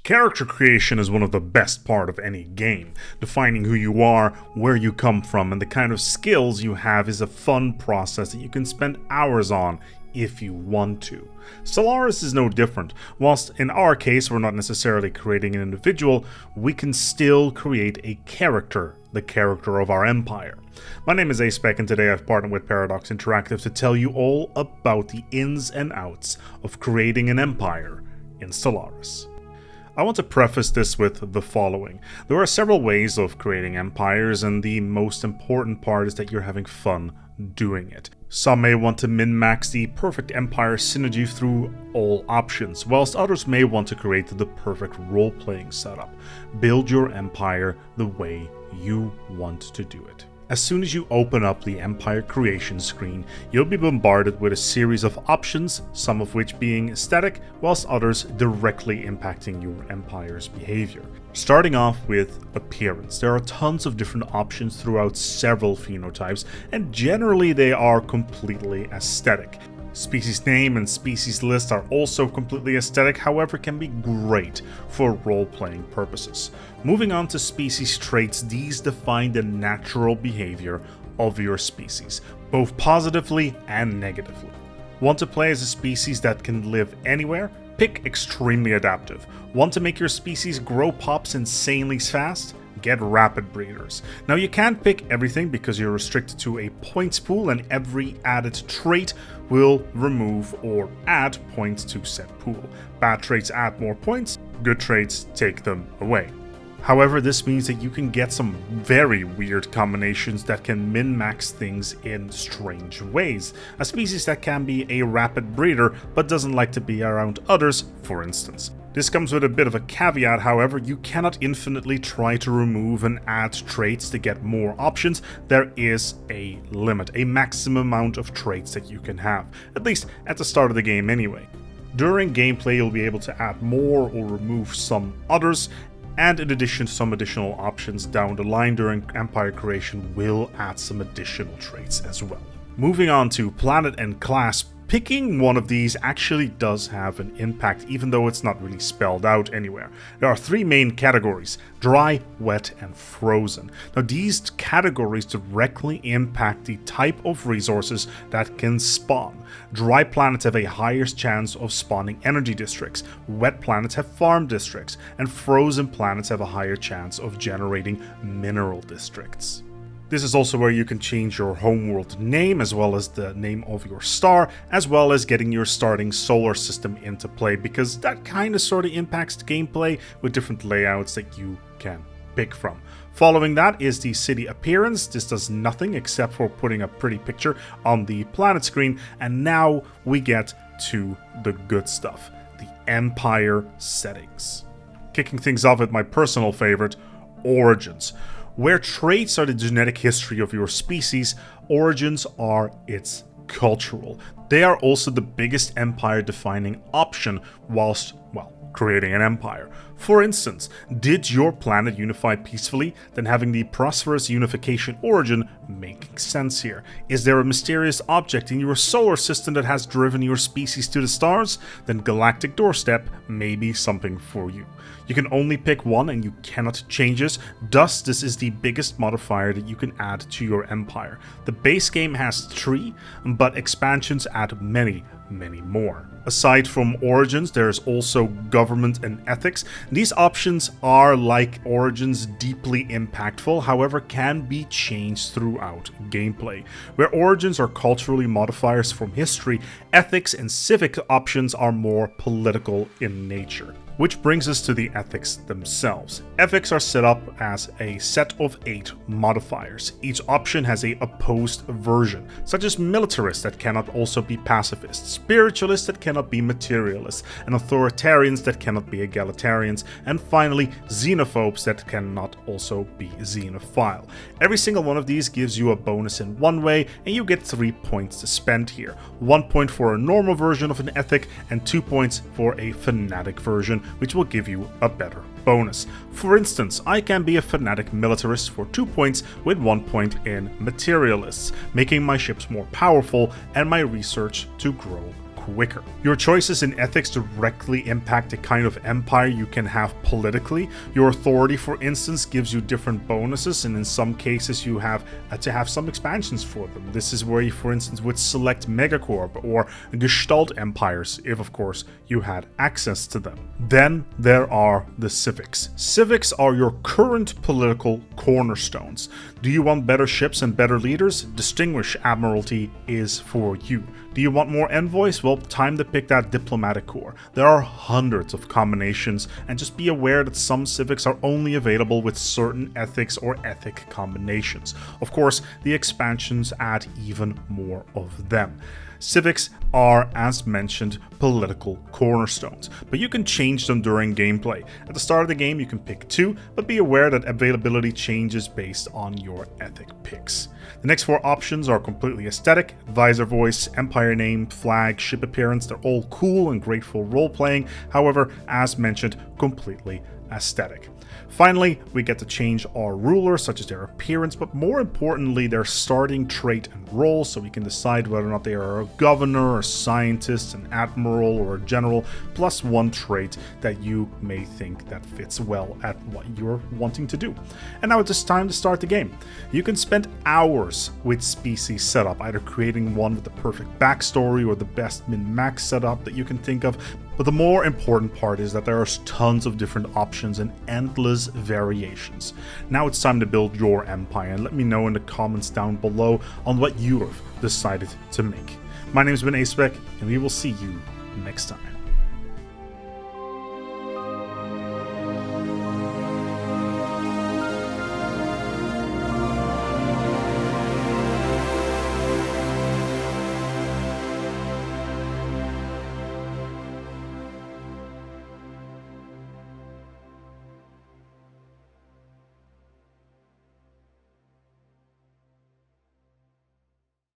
Character creation is one of the best part of any game. Defining who you are, where you come from, and the kind of skills you have is a fun process that you can spend hours on if you want to. Stellaris is no different. Whilst in our case we're not necessarily creating an individual, we can still create a character, the character of our empire. My name is Acebec, and today I've partnered with Paradox Interactive to tell you all about the ins and outs of creating an empire in Stellaris. I want to preface this with the following. There are several ways of creating empires, and the most important part is that you're having fun doing it. Some may want to min-max the perfect empire synergy through all options, whilst others may want to create the perfect role-playing setup. Build your empire the way you want to do it. As soon as you open up the Empire Creation screen, you'll be bombarded with a series of options, some of which being aesthetic, whilst others directly impacting your empire's behavior. Starting off with appearance, there are tons of different options throughout several phenotypes, and generally they are completely aesthetic. Species name and species list are also completely aesthetic, however can be great for role-playing purposes. Moving on to species traits, these define the natural behavior of your species, both positively and negatively. Want to play as a species that can live anywhere? Pick extremely adaptive. Want to make your species grow pops insanely fast? Get rapid breeders. Now you can't pick everything because you're restricted to a points pool, and every added trait will remove or add points to said pool. Bad traits add more points, good traits take them away. However, this means that you can get some very weird combinations that can min-max things in strange ways. A species that can be a rapid breeder but doesn't like to be around others, for instance. This comes with a bit of a caveat, however. You cannot infinitely try to remove and add traits to get more options. There is a limit, a maximum amount of traits that you can have, at least at the start of the game anyway. During gameplay you'll be able to add more or remove some others, and in addition some additional options down the line during Empire Creation will add some additional traits as well. Moving on to planet and class. Picking one of these actually does have an impact, even though it's not really spelled out anywhere. There are three main categories: dry, wet, and frozen. Now these categories directly impact the type of resources that can spawn. Dry planets have a higher chance of spawning energy districts, wet planets have farm districts, and frozen planets have a higher chance of generating mineral districts. This is also where you can change your homeworld name, as well as the name of your star, as well as getting your starting solar system into play, because that kind of sort of impacts the gameplay with different layouts that you can pick from. Following that is the city appearance. This does nothing except for putting a pretty picture on the planet screen, and now we get to the good stuff, the empire settings. Kicking things off with my personal favorite, origins. Where traits are the genetic history of your species, origins are its cultural. They are also the biggest empire defining option whilst, creating an empire. For instance, did your planet unify peacefully? Then having the prosperous unification origin making sense here. Is there a mysterious object in your solar system that has driven your species to the stars? Then galactic doorstep may be something for you. You can only pick one and you cannot change this, thus this is the biggest modifier that you can add to your empire. The base game has 3, but expansions add many more. Aside from origins, there is also government and ethics. These options are, like origins, deeply impactful, however can be changed throughout gameplay. Where origins are culturally modifiers from history, ethics and civic options are more political in nature. Which brings us to the ethics themselves. Ethics are set up as a set of 8 modifiers. Each option has a opposed version, such as militarists that cannot also be pacifists, spiritualists that cannot be materialists, and authoritarians that cannot be egalitarians, and finally xenophobes that cannot also be xenophile. Every single one of these gives you a bonus in one way, and you get 3 points to spend here. 1 point for a normal version of an ethic, and 2 points for a fanatic version, which will give you a better bonus. For instance, I can be a fanatic militarist for 2 points with 1 point in materialists, making my ships more powerful and my research to grow quicker. Your choices in ethics directly impact the kind of empire you can have politically. Your authority, for instance, gives you different bonuses, and in some cases you have to have some expansions for them. This is where you, for instance, would select Megacorp or Gestalt empires, if of course you had access to them. Then there are the civics. Civics are your current political cornerstones. Do you want better ships and better leaders? Distinguished Admiralty is for you. Do you want more envoys? Well, time to pick that diplomatic corps. There are hundreds of combinations, and just be aware that some civics are only available with certain ethics or ethic combinations. Of course, the expansions add even more of them. Civics are, as mentioned, political cornerstones, but you can change them during gameplay. At the start of the game, you can pick 2, but be aware that availability changes based on your ethic picks. The next 4 options are completely aesthetic: advisor voice, empire name, flag, ship appearance. They're all cool and great for role-playing, however, as mentioned, completely aesthetic. Finally, we get to change our rulers, such as their appearance, but more importantly, their starting trait and role, so we can decide whether or not they are a governor, a scientist, an admiral, or a general, plus 1 trait that you may think that fits well at what you're wanting to do. And now it's time to start the game. You can spend hours with species setup, either creating one with the perfect backstory or the best min-max setup that you can think of. But the more important part is that there are tons of different options and endless variations. Now it's time to build your empire, and let me know in the comments down below on what you have decided to make. My name has been Acebeck, and we will see you next time.